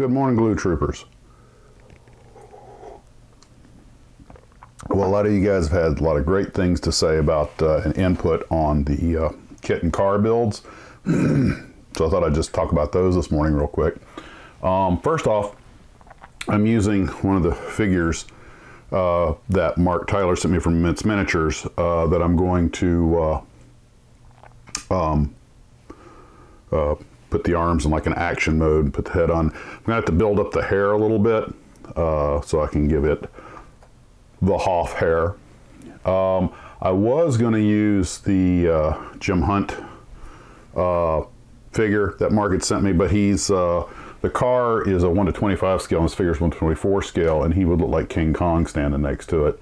Good morning, Glue Troopers. Well, a lot of you guys have had a lot of great things to say about an input on the kit and car builds. So I thought I'd just talk about those this morning real quick. First off, I'm using one of the figures that Mark Tyler sent me from Mintz Miniatures that I'm going to put the arms in like an action mode and put the head on. I'm going to have to build up the hair a little bit so I can give it the Hoff hair. I was going to use the Jim Hunt figure that Mark had sent me, but he's the car is a 1:25 scale and his figure is 1:24 scale, and he would look like King Kong standing next to it.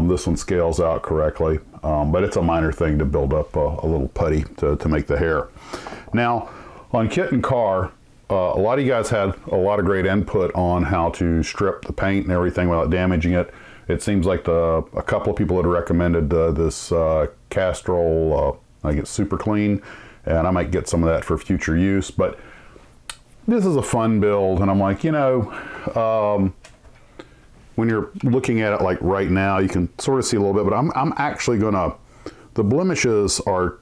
This one scales out correctly, but it's a minor thing to build up a little putty to make the hair. Now, on kit and car, a lot of you guys had a lot of great input on how to strip the paint and everything without damaging it. It seems like a couple of people had recommended this Castrol, I think it's Super Clean, and I might get some of that for future use. But this is a fun build, and I'm like, you know, when you're looking at it like right now, you can sort of see a little bit, but I'm actually gonna, the blemishes are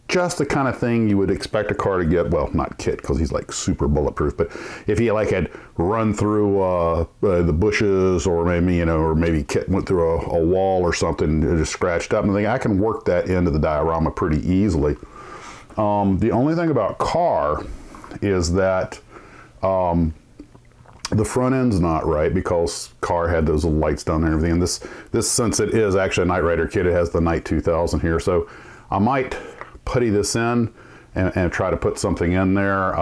just the kind of thing you would expect a car to get. Well, not Kit, because he's like super bulletproof, but if he like had run through the bushes, or maybe, you know, or maybe Kit went through a wall or something and just scratched up, and I can work that into the diorama pretty easily. The only thing about car is that the front end's not right, because car had those little lights down there and everything. And this since it is actually a Knight Rider kit, it has the Knight 2000 here. So I might putty this in and try to put something in there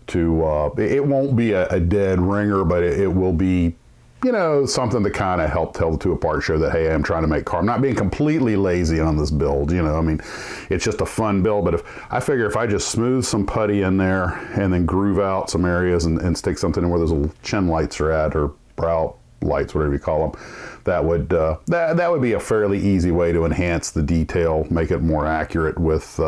it won't be a dead ringer, but it will be, you know, something to kind of help tell the two apart, show that, hey, I'm trying to make car. I'm not being completely lazy on this build, you know. I mean, it's just a fun build, but I figure if I just smooth some putty in there and then groove out some areas and stick something in where those little chin lights are at, or brow lights, whatever you call them, that would be a fairly easy way to enhance the detail, make it more accurate with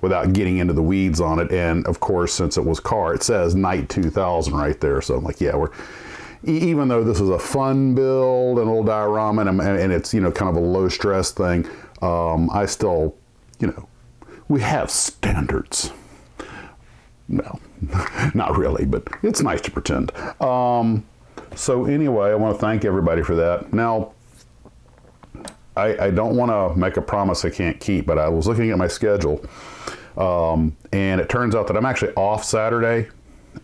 without getting into the weeds on it. And of course, since it was car, it says Knight 2000 right there, so I'm like, yeah, even though this is a fun build and a little diorama, and it's, you know, kind of a low stress thing, I still, you know, we have standards. No, not really, but it's nice to pretend. So anyway, I want to thank everybody for that. Now, I don't want to make a promise I can't keep, but I was looking at my schedule, and it turns out that I'm actually off Saturday,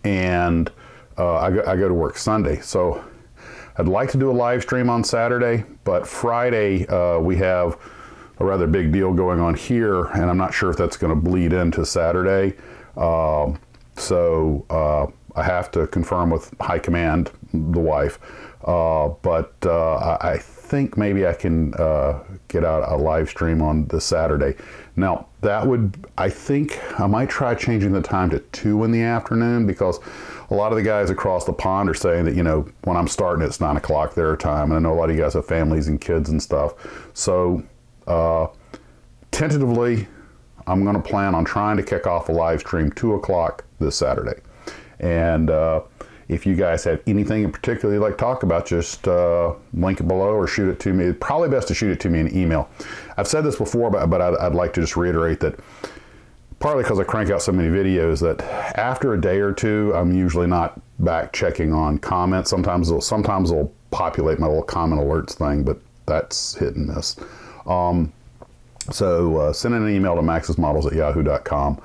and I go to work Sunday. So I'd like to do a live stream on Saturday, but Friday we have a rather big deal going on here, and I'm not sure if that's going to bleed into Saturday. So I have to confirm with High Command, the wife, but I think maybe I can get out a live stream on this Saturday. Now, that would, I think I might try changing the time to 2 in the afternoon, because a lot of the guys across the pond are saying that, you know, when I'm starting, it's 9 o'clock their time, and I know a lot of you guys have families and kids and stuff. So tentatively, I'm going to plan on trying to kick off a live stream 2 o'clock this Saturday. And if you guys have anything in particular you'd like to talk about, just link it below or shoot it to me. It's probably best to shoot it to me in email. I've said this before, but I'd like to just reiterate that, partly because I crank out so many videos, that after a day or two, I'm usually not back checking on comments. Sometimes they'll populate my little comment alerts thing, but that's hit and miss. So sending an email to maxismodels@yahoo.com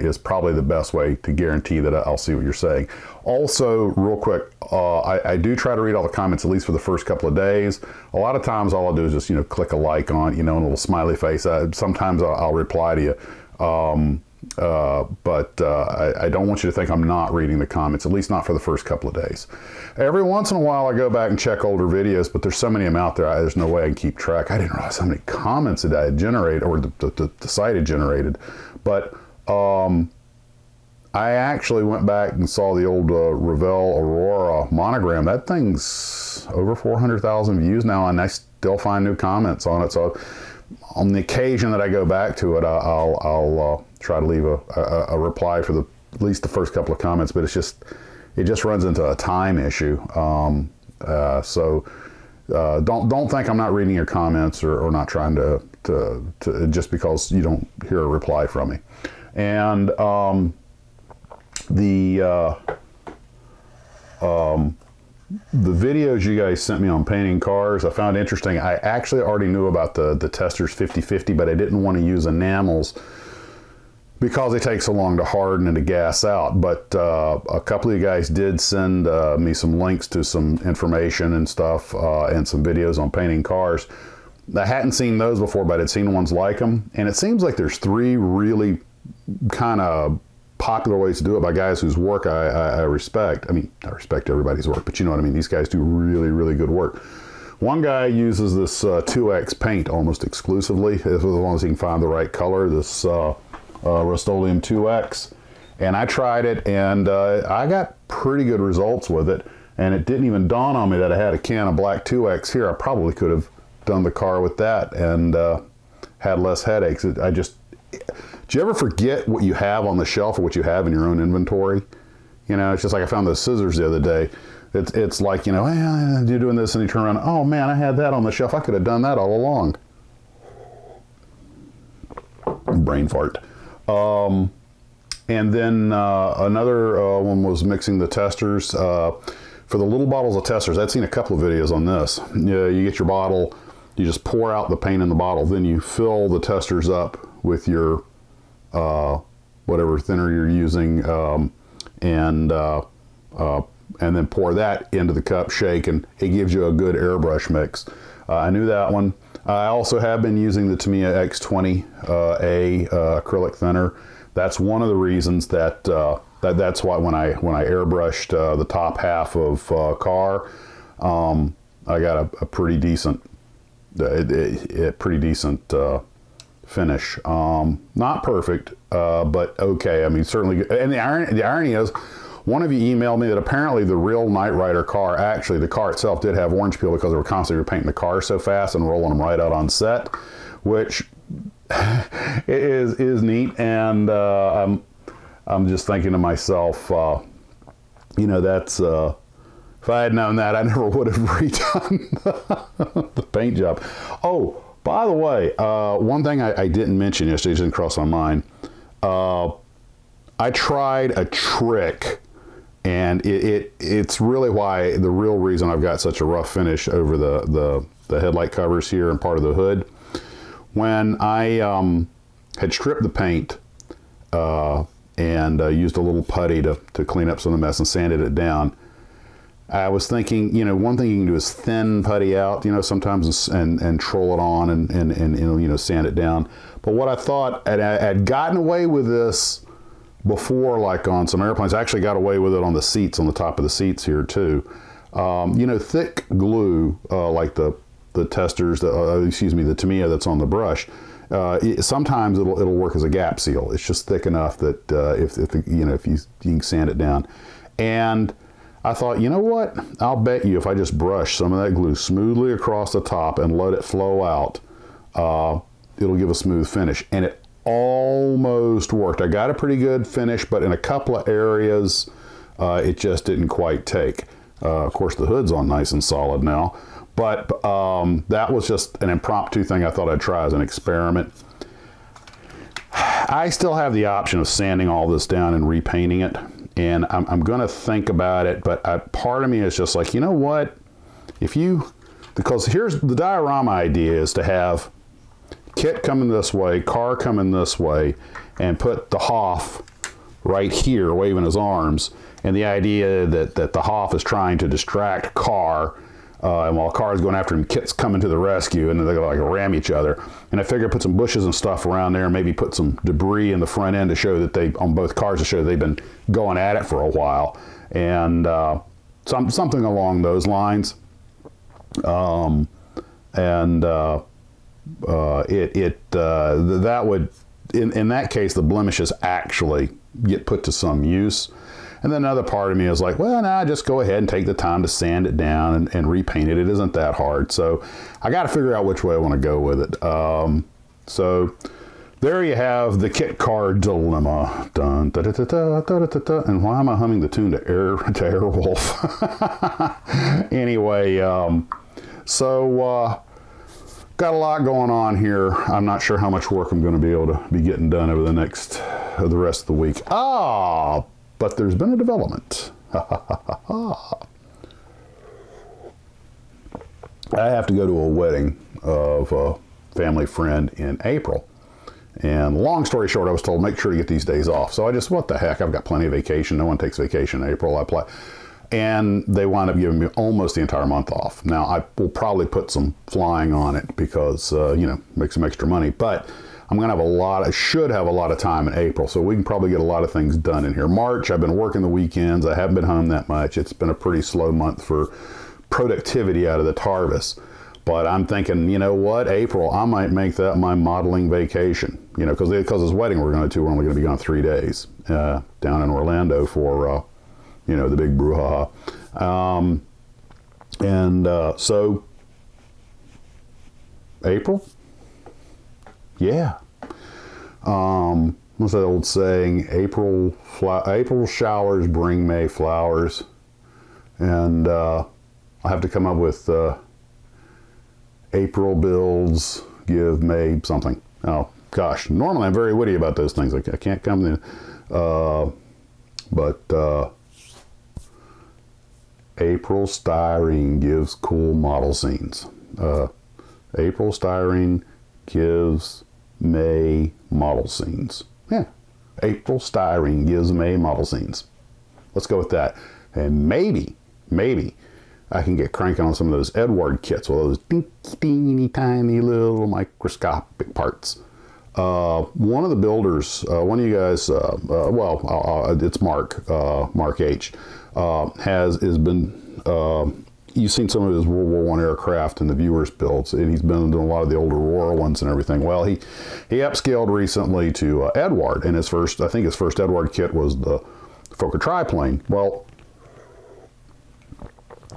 is probably the best way to guarantee that I'll see what you're saying. Also, real quick, I do try to read all the comments, at least for the first couple of days. A lot of times all I'll do is just, you know, click a like on, you know, and a little smiley face. Sometimes I'll reply to you. But I don't want you to think I'm not reading the comments, at least not for the first couple of days. Every once in a while I go back and check older videos, but there's so many of them out there, there's no way I can keep track. I didn't realize how many comments that I had generated, or the site had generated. But I actually went back and saw the old Revell Aurora monogram. That thing's over 400,000 views now, and I still find new comments on it. So on the occasion that I go back to it, I'll try to leave a reply for at least the first couple of comments. But it's just, it just runs into a time issue. So don't think I'm not reading your comments or not trying to just because you don't hear a reply from me. And the videos you guys sent me on painting cars, I found interesting. I actually already knew about the Testors 50/50, but I didn't want to use enamels because they take so long to harden and to gas out. But a couple of you guys did send me some links to some information and stuff and some videos on painting cars. I hadn't seen those before, but I'd seen ones like them. And it seems like there's 3 really kind of popular ways to do it by guys whose work I respect. I mean, I respect everybody's work, but you know what I mean? These guys do really, really good work. One guy uses this 2X paint almost exclusively, as long as he can find the right color, this Rust-Oleum 2X. And I tried it, and I got pretty good results with it. And it didn't even dawn on me that I had a can of black 2X here. I probably could have done the car with that and had less headaches. Do you ever forget what you have on the shelf or what you have in your own inventory? You know, it's just like I found those scissors the other day. It's like, you know, hey, you're doing this, and you turn around, oh man, I had that on the shelf. I could have done that all along. Brain fart. And then another one was mixing the testers. For the little bottles of testers, I'd seen a couple of videos on this. You get your bottle, you just pour out the paint in the bottle, then you fill the testers up with your whatever thinner you're using, and then pour that into the cup, shake, and it gives you a good airbrush mix. I knew that one. I also have been using the Tamiya X20A acrylic thinner. That's one of the reasons that's why when I airbrushed the top half of car, I got a pretty decent finish. Not perfect, but okay. I mean, certainly good. And the irony is, one of you emailed me that apparently the real Knight Rider car, actually the car itself did have orange peel because they were constantly painting the car so fast and rolling them right out on set, which is neat. And I'm just thinking to myself, you know, that's if I had known that, I never would have redone the paint job. Oh, by the way, one thing I didn't mention yesterday, didn't cross my mind. I tried a trick, and it's really why the real reason I've got such a rough finish over the headlight covers here and part of the hood. When I had stripped the paint and used a little putty to clean up some of the mess and sanded it down, I was thinking, you know, one thing you can do is thin putty out, you know, sometimes and troll it on and you know, sand it down. But what I thought, I'd gotten away with this before, like on some airplanes. I actually got away with it on the seats, on the top of the seats here too. You know, thick glue, like the testers, the Tamiya that's on the brush. Sometimes it'll work as a gap seal. It's just thick enough that if you can sand it down. And I thought, you know what? I'll bet you if I just brush some of that glue smoothly across the top and let it flow out, it'll give a smooth finish. And it almost worked. I got a pretty good finish, but in a couple of areas, it just didn't quite take. Of course, the hood's on nice and solid now, but that was just an impromptu thing I thought I'd try as an experiment. I still have the option of sanding all this down and repainting it. And I'm going to think about it, but part of me is just like, you know what? Because here's the diorama idea is to have kit coming this way, car coming this way, and put the Hoff right here waving his arms. And the idea that the Hoff is trying to distract car, and while car is going after him, kit's coming to the rescue, and they're going to like ram each other. And I figure put some bushes and stuff around there, maybe put some debris in the front end to show that on both cars to show they've been going at it for a while, and something along those lines. That would, in that case, the blemishes actually get put to some use. And then another part of me is like, well, nah, just go ahead and take the time to sand it down and repaint it. It isn't that hard. So I got to figure out which way I want to go with it. So there you have the kit car dilemma. Dun, da, da, da, da, da, da, da. And why am I humming the tune to Airwolf? Anyway, so got a lot going on here. I'm not sure how much work I'm going to be able to be getting done over the rest of the week. But there's been a development. I have to go to a wedding of a family friend in April. And long story short, I was told, make sure to get these days off. So I just, what the heck, I've got plenty of vacation. No one takes vacation in April. I apply. And they wound up giving me almost the entire month off. Now, I will probably put some flying on it because, make some extra money. But I'm going to have I should have a lot of time in April. So we can probably get a lot of things done in here. March, I've been working the weekends. I haven't been home that much. It's been a pretty slow month for productivity out of the TARDIS. But I'm thinking, you know what, April, I might make that my modeling vacation. Because this wedding we're going to we're only going to be gone 3 days down in Orlando for, the big brouhaha. So, April? Yeah. What's that old saying? April showers bring May flowers. And I have to come up with April builds give May something. Oh, gosh. Normally I'm very witty about those things. I can't come in. But April styrene gives cool model scenes. April styrene gives May model scenes. Yeah. April styrene gives May model scenes. Let's go with that. And maybe I can get cranking on some of those Edward kits with those teeny tiny little microscopic parts. One of the builders, one of you guys, it's Mark H, has been, you've seen some of his World War I aircraft in the viewers builds, and he's been doing a lot of the older Aurora ones and everything. Well, he upscaled recently to Edward, and his first Edward kit was the Fokker triplane. Well,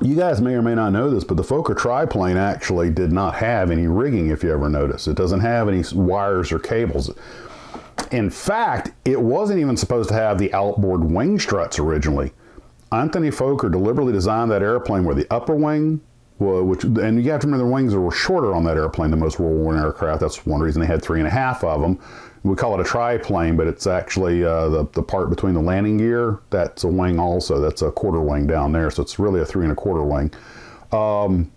you guys may or may not know this, but the Fokker triplane actually did not have any rigging, if you ever notice. It doesn't have any wires or cables. In fact, it wasn't even supposed to have the outboard wing struts originally. Anthony Fokker deliberately designed that airplane where the upper wing, and you have to remember the wings were shorter on that airplane than most World War I aircraft. That's one reason they had 3.5 of them. We call it a triplane, but it's actually the part between the landing gear. That's a wing also. That's a quarter wing down there, so it's really a 3.25 wing.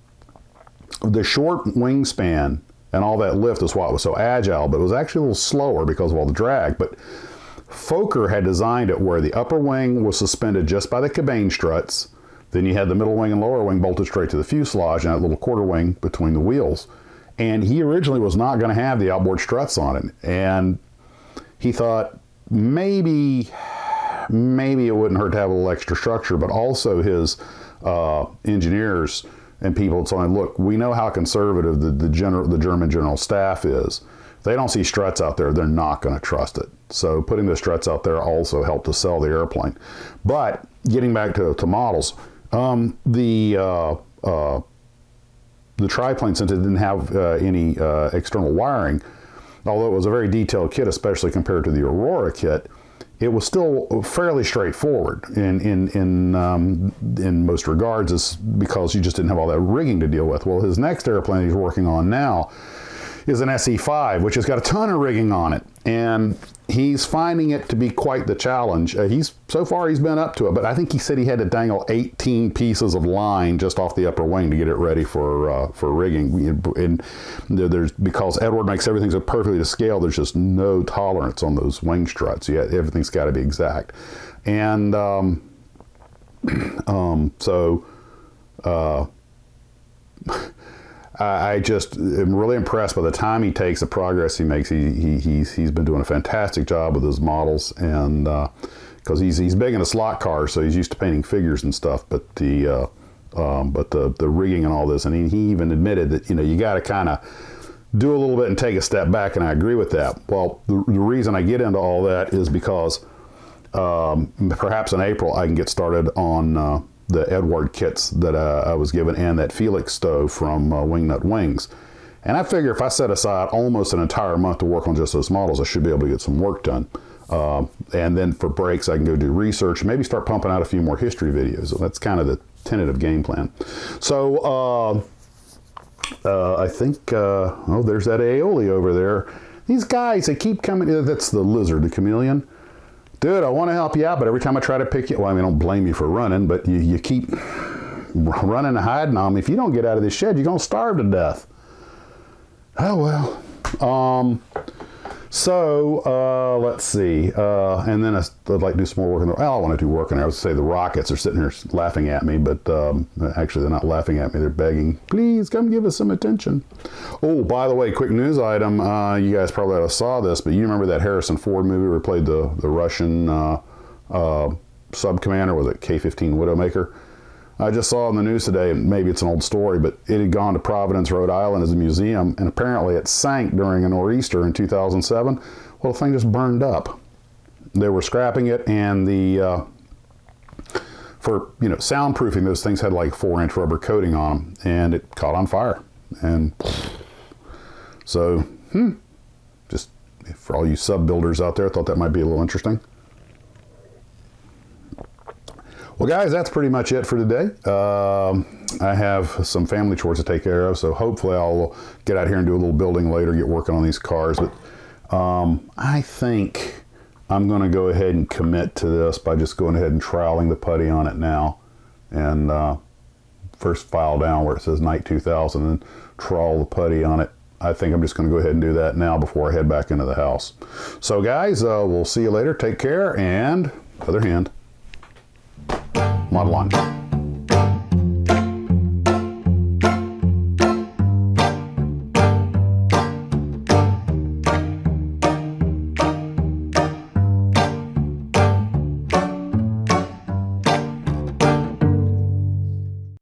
The short wingspan and all that lift is why it was so agile, but it was actually a little slower because of all the drag. But Fokker had designed it where the upper wing was suspended just by the cabane struts. Then you had the middle wing and lower wing bolted straight to the fuselage and that little quarter wing between the wheels. And he originally was not going to have the outboard struts on it. And he thought maybe it wouldn't hurt to have a little extra structure, but also his engineers and people saying, look, we know how conservative the German general staff is. If they don't see struts out there, they're not going to trust it. So putting the struts out there also helped to sell the airplane. But getting back to models, the triplane, since it didn't have any external wiring, although it was a very detailed kit, especially compared to the Aurora kit, it was still fairly straightforward in most regards, is because you just didn't have all that rigging to deal with. Well, his next airplane he's working on now is an SE-5, which has got a ton of rigging on it, and he's finding it to be quite the challenge. So far he's been up to it, but I think he said he had to dangle 18 pieces of line just off the upper wing to get it ready for rigging. And because Edward makes everything so perfectly to scale, there's just no tolerance on those wing struts. Everything's got to be exact. And I just am really impressed by the time he takes, the progress he makes. He's been doing a fantastic job with his models, and because he's big into slot cars, so he's used to painting figures and stuff. But the rigging and all this, and he even admitted that you got to kind of do a little bit and take a step back, and I agree with that. Well, the reason I get into all that is because perhaps in April I can get started on the Edward kits that I was given, and that Felix stove from Wingnut Wings. And I figure if I set aside almost an entire month to work on just those models, I should be able to get some work done. And then for breaks, I can go do research, maybe start pumping out a few more history videos. So that's kind of the tentative game plan. So I think, oh, there's that aioli over there. These guys, they keep coming. That's the lizard, the chameleon. Dude, I want to help you out, but every time I try to pick you, well, I mean, I don't blame you for running, but you keep running and hiding on me. If you don't get out of this shed, you're going to starve to death. Oh, well. Let's see. And then I'd like to do some more work in there. Well, I want to do work in there. I would say the rockets are sitting here laughing at me, but actually they're not laughing at me. They're begging, please come give us some attention. Oh, by the way, quick news item. You guys probably saw this, but you remember that Harrison Ford movie where he played the Russian sub-commander, was it K-15 Widowmaker? I just saw in the news today, maybe it's an old story, but it had gone to Providence, Rhode Island as a museum, and apparently it sank during a nor'easter in 2007. Well, the thing just burned up. They were scrapping it, and for soundproofing, those things had like 4-inch rubber coating on them, and it caught on fire. And so, just for all you sub builders out there, I thought that might be a little interesting. Well, guys, that's pretty much it for today. I have some family chores to take care of, so hopefully I'll get out here and do a little building later, get working on these cars. But I think I'm going to go ahead and commit to this by just going ahead and troweling the putty on it now. And first file down where it says Night 2000 and trowel the putty on it. I think I'm just going to go ahead and do that now before I head back into the house. So, guys, we'll see you later. Take care, and other hand. Model on.